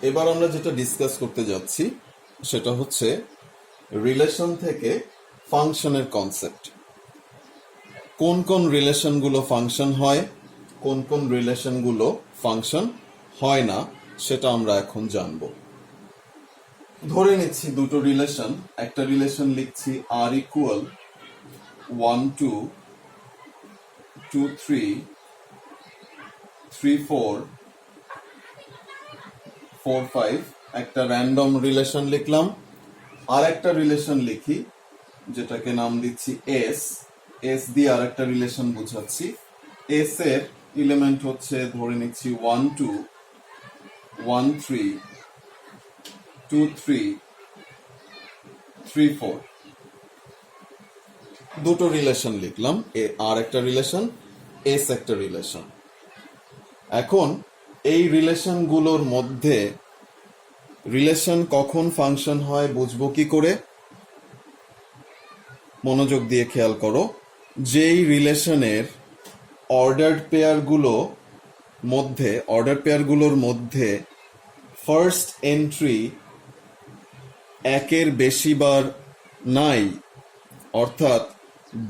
এবার আমরা যেটা ডিসকাস করতে যাচ্ছি সেটা হচ্ছে রিলেশন থেকে ফাংশনের কনসেপ্ট। কোন কোন রিলেশনগুলো ফাংশন হয়, কোন কোন রিলেশনগুলো ফাংশন হয় না, সেটা আমরা এখন জানব। ধরে নিচ্ছি দুটো রিলেশন, একটা রিলেশন লিখছি আর ইকুয়াল 1 2 2 3 3 4 4 5, একটা র্যান্ডম রিলেশন লিখলাম। আর একটা রিলেশন লিখি যেটাকে নাম দিচ্ছি এস। এস দিয়ে আর একটা রিলেশন বুঝাচ্ছি। এস এর এলিমেন্ট হচ্ছে ধরে নিচ্ছি 1 2 1 3 2 3 3 4। দুটো রিলেশন লিখলাম, আর একটা রিলেশন, এস একটা রিলেশন। এখন এই রিলেশনগুলোর মধ্যে রিলেশন কখন ফাংশন হয় বুঝবো কি করে? মনোযোগ দিয়ে খেয়াল করো। যেই রিলেশনের অর্ডার পেয়ারগুলোর মধ্যে ফার্স্ট এন্ট্রি একের বেশি বার নাই, অর্থাৎ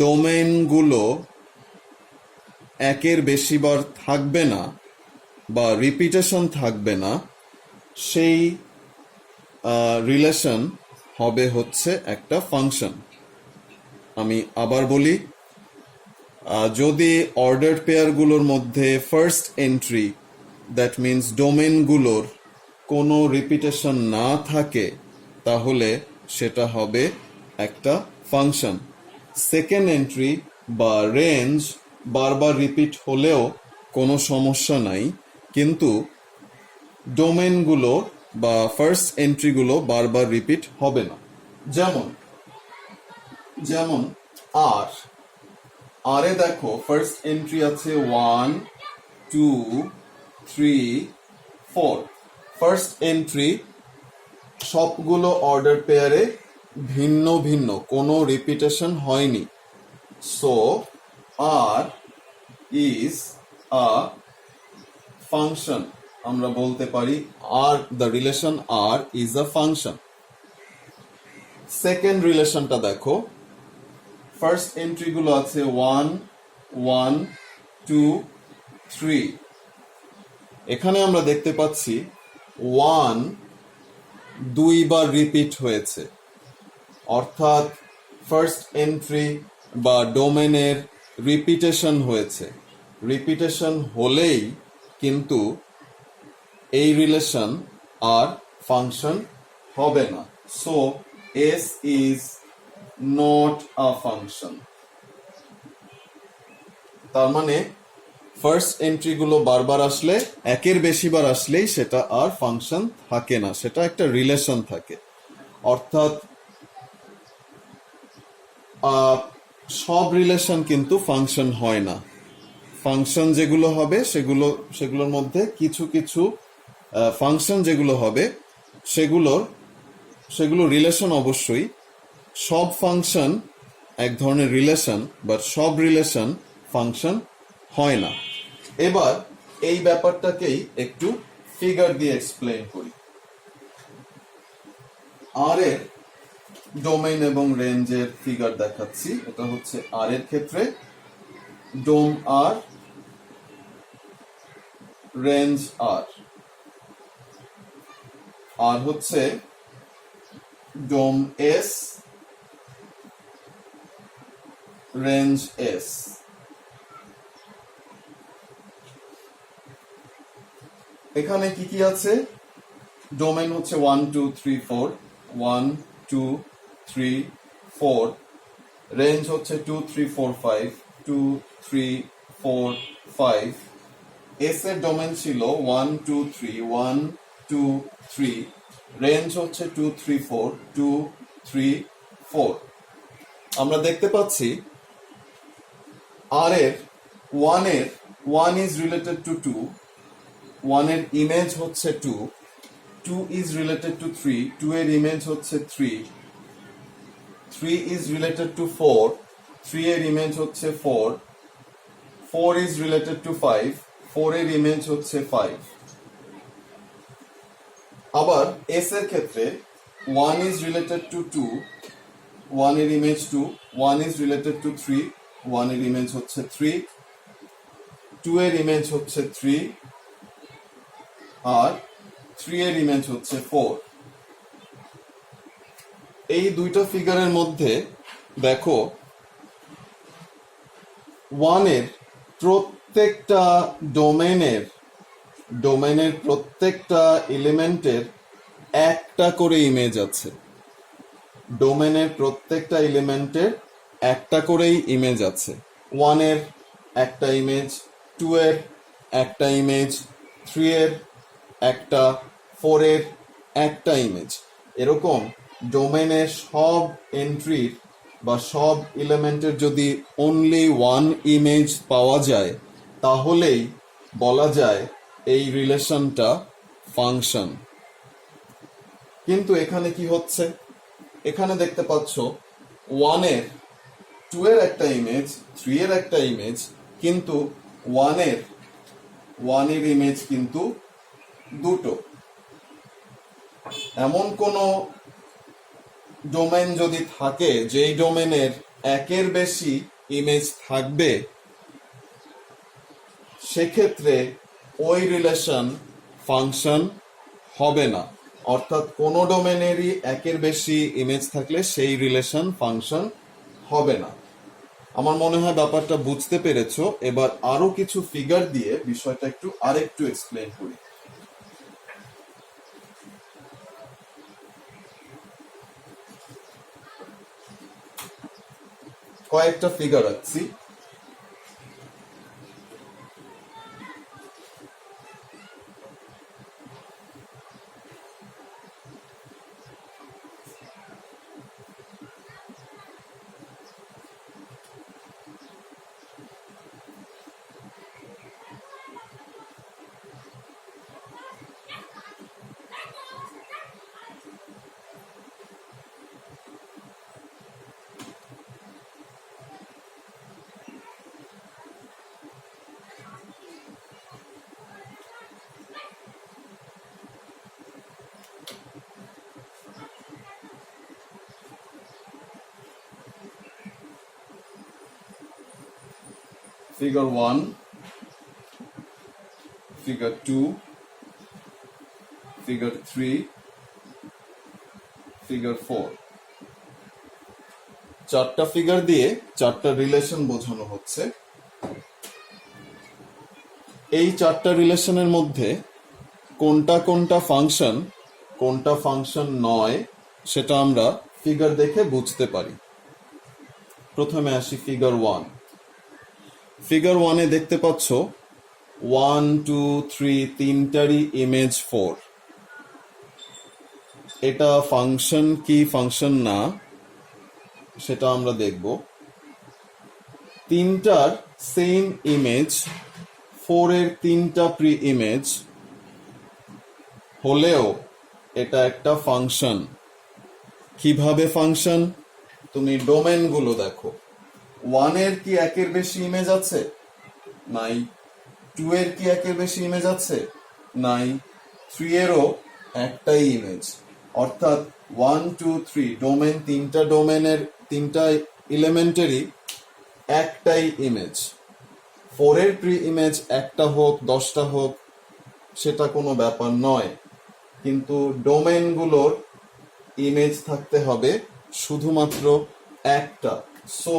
ডোমেনগুলো একের বেশি বার থাকবে না বা রিপিটেশন থাকবে না, সেই রিলেশন হবে হচ্ছে একটা ফাংশন। আমি আবার বলি, যদি অর্ডার পেয়ারগুলোর মধ্যে ফার্স্ট এন্ট্রি, দ্যাট মিনস ডোমেনগুলোর কোনো রিপিটেশন না থাকে, তাহলে সেটা হবে একটা ফাংশন। সেকেন্ড এন্ট্রি বা রেঞ্জ বারবার রিপিট হলেও কোনো সমস্যা নাই, কিন্তু ডোমেনগুলো বা ফার্স্ট এন্ট্রিগুলো বারবার রিপিট হবে না। যেমন আর এ দেখো ফার্স্ট এন্ট্রি আছে 1 2 3 4। ফার্স্ট এন্ট্রি সবগুলো অর্ডার পেয়ারে ভিন্ন ভিন্ন, কোনো রিপিটেশন হয়নি। So R is a function. আমরা বলতে পারি R the relation R is a function. Second রিলেশনটা দেখো, ফার্স্ট এন্ট্রি গুলো আছে 1 1 2 3। এখানে আমরা দেখতে পাচ্ছি 1 দুইবার রিপিট হয়েছে, অর্থাৎ ফার্স্ট এন্ট্রি বা ডোমেনের রিপিটেশন হয়েছে। রিপিটেশন হলেই কিন্তু এই রিলেশন আর ফাংশন হবে না। So S is not a function. তার মানে ফার্স্ট এন্ট্রি গুলো বারবার আসলে, একের বেশি বার আসলেই সেটা আর ফাংশন থাকে না, সেটা একটা রিলেশন থাকে। অর্থাৎ সব রিলেশন কিন্তু ফাংশন হয় না। ফাংশন যেগুলো হবে সেগুলোর মধ্যে কিছু কিছু ফাংশন যেগুলো হবে সেগুলো রিলেশন অবশ্যই। সব ফাংশন এক ধরনের রিলেশন, বাট সব রিলেশন ফাংশন হয় না। এবার এই ব্যাপারটাকেই একটু ফিগার দিয়ে এক্সপ্লেন করি। আর এর ডোমেইন এবং রেঞ্জের ফিগার দেখাচ্ছি। এটা হচ্ছে আর এর ক্ষেত্রে ডোম আর, রেঞ্জ আর। আর হচ্ছে ডোম এস, রেঞ্জ এস। এখানে কি কি আছে? ডোমেন হচ্ছে 1 2 3 4, 1 2 3 4। রেঞ্জ হচ্ছে 2 3 4 5, 2 3 4 5। এস এর ডোমেন ছিল 1 2 3, 1 2 3। রেঞ্জ হচ্ছে 2 3 4, 2 3 4। আমরা দেখতে পাচ্ছি আর এর 1 ইজ রিলেটেড টু 2, 1 এর ইমেজ হচ্ছে 2, 2 ইজ রিলেটেড টু 3, 2 এর ইমেজ হচ্ছে 3, 3 ইজ রিলেটেড টু 4, 3 এর ইমেজ হচ্ছে 4, 4 ইজ রিলেটেড টু 5, 4 এর ইমেজ হচ্ছে 5। আবার এস এর ক্ষেত্রে 1 ইজ রিলেটেড টু 2, 1 এর ইমেজ 2, 1 ইজ রিলেটেড টু 3, 1 এর ইমেজ হচ্ছে 3, 2 এর ইমেজ হচ্ছে 3, আর 3 এর ইমেজ হচ্ছে 4। এই দুইটা ফিগারের মধ্যে দেখো 1 এর প্রত্যেকটা ডোমেনের প্রত্যেকটা এলিমেন্টের একটা করে ইমেজ আছে। ডোমেনের প্রত্যেকটা এলিমেন্টের একটা করেই ইমেজ আছে। 1 এর একটা ইমেজ, 2 এর একটা ইমেজ, 3 এর একটা, 4 এর একটা ইমেজ। এরকম ডোমেনের সব এন্ট্রির বা সব এলিমেন্টের যদি অনলি 1 ইমেজ পাওয়া যায় তাহলেই বলা যায় এই রিলেশনটা ফাংশন। কিন্তু এখানে কি হচ্ছে, এখানে দেখতে পাচ্ছ 1 এর 2 এর একটা ইমেজ, 3 এর একটা ইমেজ, কিন্তু 1 এর ইমেজ কিন্তু দুটো। এমন কোন ডোমেন যদি থাকে যেই ডোমেনের একের বেশি ইমেজ থাকবে, সেক্ষেত্রে ওই রিলেশন ফাংশন হবে না। অর্থাৎ কোন ডোমেনেরই একের বেশি ইমেজ থাকলে সেই রিলেশন ফাংশন হবে না। আমার মনে হয় ব্যাপারটা বুঝতে পেরেছো। এবার আরো কিছু ফিগার দিয়ে বিষয়টা আরেকটু এক্সপ্লেন করি। কয়েকটা ফিগার আঁকছি। Figure 1, Figure 2, Figure 3, Figure 4। চারটা ফিগার দিয়ে চারটা রিলেশন বোঝানো হচ্ছে। এই চারটা রিলেশনের মধ্যে কোনটা কোনটা ফাংশন নয় সেটা আমরা ফিগার দেখে বুঝতে পারি। প্রথমে আসি ফিগার 1। ফিগার 1-এ দেখতে পাচ্ছ 1, 2, 3 তিনটারই ইমেজ 4। এটা ফাংশন কি ফাংশন না সেটা আমরা দেখব। তিনটার সেম ইমেজ, 4 এর তিনটা প্রি ইমেজ হলেও এটা একটা ফাংশন। কিভাবে ফাংশন? তুমি ডোমেন গুলো দেখো। 1 এর কি একের বেশি ইমেজ আছে? নাই। 2 এর কি একের বেশি ইমেজ আছে? নাই। 3 এরও একটাই ইমেজ। অর্থাৎ 1, 2, 3 ডোমেন, তিনটা ডোমেনের তিনটা এলিমেন্টেরই একটাই ইমেজ। 4 এর প্রি ইমেজ একটা হোক 10টা হোক সেটা কোনো ব্যাপার নয়, কিন্তু ডোমেন গুলোর ইমেজ থাকতে হবে শুধুমাত্র একটা। So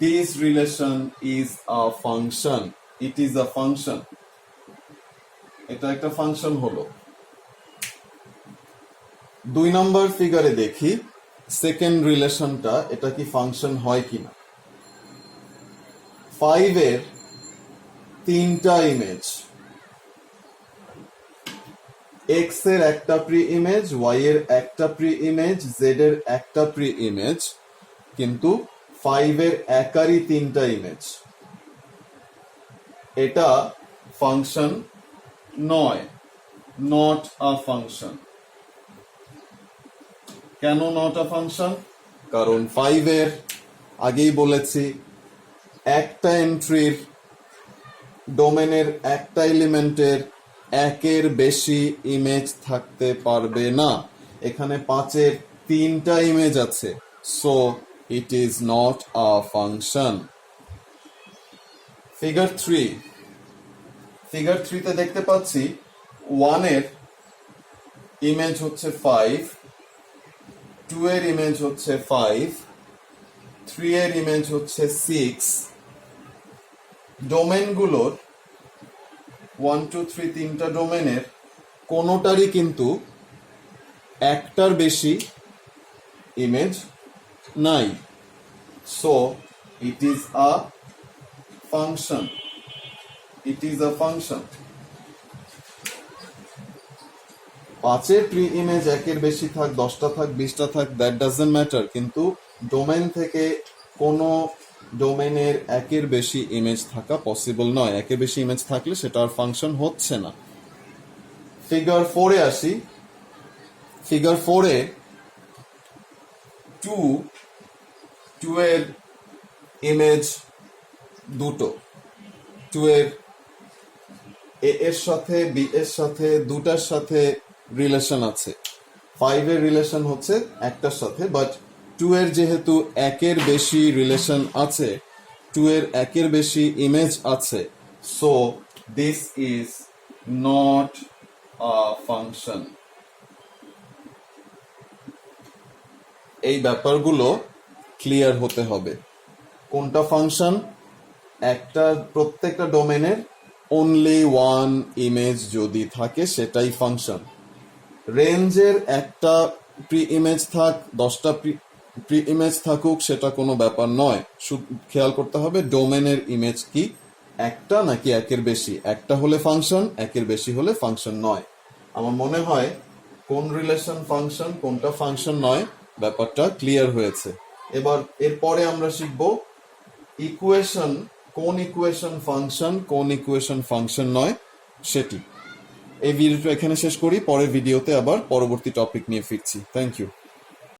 this relation is a function. It is a function. এটা একটা ফাংশন হলো। 2 নম্বর ফিগারে দেখি সেকেন্ড রিলেশনটা, এটা কি ফাংশন হয় কিনা। 5 এর তিনটা ইমেজ, x এর একটা প্রি ইমেজ, y এর একটা প্রি ইমেজ, z এর একটা প্রি ইমেজ, কিন্তু 5 এর একারই তিনটা ইমেজ। এটা ফাংশন নয়, নট আ ফাংশন। কেন নট আ ফাংশন? কারণ 5 এর আগেই বলেছি একটা এন্ট্রির ডোমেনের একটা এলিমেন্টের একের বেশি ইমেজ থাকতে পারবে না। এখানে 5-এর 3টা ইমেজ আছে, so it is not a function. Figure 3 তে দেখতে পাচ্ছি 1-এর ইমেজ হচ্ছে 5, 2-এর ইমেজ হচ্ছে 5, 3-এর ইমেজ হচ্ছে 6। ডোমেনগুলোর 1 2 3 3টা ডোমেনের কোনোটারই কিন্তু একটার বেশি ইমেজ নাই, so it is a function. It is a function. 5-এর প্রি ইমেজ একের বেশি থাক, 10টা থাক, 20টা থাক, দ্যাট ডাজন্ট ম্যাটার, কিন্তু ডোমেন থেকে কোনো ডোমেনের একের বেশি ইমেজ থাকা পসিবল নয়। একের বেশি ইমেজ থাকলে সেটা আর ফাংশন হচ্ছে না। ফিগার 4-এ আসি। ফিগার 4-এ 2 এর ইমেজ দুটো, 2 এর এ এর সাথে বি এর সাথে দুটার সাথে রিলেশন আছে, 5 এর রিলেশন হচ্ছে একটার সাথে, বাট 2 এর যেহেতু একের বেশি রিলেশন আছে, 2 এর একের বেশি ইমেজ আছে, so this is not a function. এই ব্যাপারগুলো ক্লিয়ার হতে হবে। কোনটা ফাংশন? প্রত্যেকটা ডোমেনের অনলি 1 ইমেজ যদি থাকে সেটাই ফাংশন। রেঞ্জের একটা প্রি ইমেজ থাক, 10টা প্রি ইমেজ থাকুক, সেটা কোনো ব্যাপার নয়। খেয়াল করতে হবে ডোমেনের ইমেজ কি একটা নাকি একের বেশি। একটা হলে ফাংশন, একের বেশি হলে ফাংশন নয়। আমার মনে হয় কোন রিলেশন ফাংশন, কোনটা ফাংশন নয়, ব্যাপারটা ক্লিয়ার হয়েছে। এবার এরপরে আমরা শিখব ইকুয়েশন, কোন ইকুয়েশন ফাংশন, কোন ইকুয়েশন ফাংশন নয় সেটি। এই ভিডিওটা এখানে শেষ করি, পরের ভিডিওতে আবার পরবর্তী টপিক নিয়ে ফিরছি। Thank you.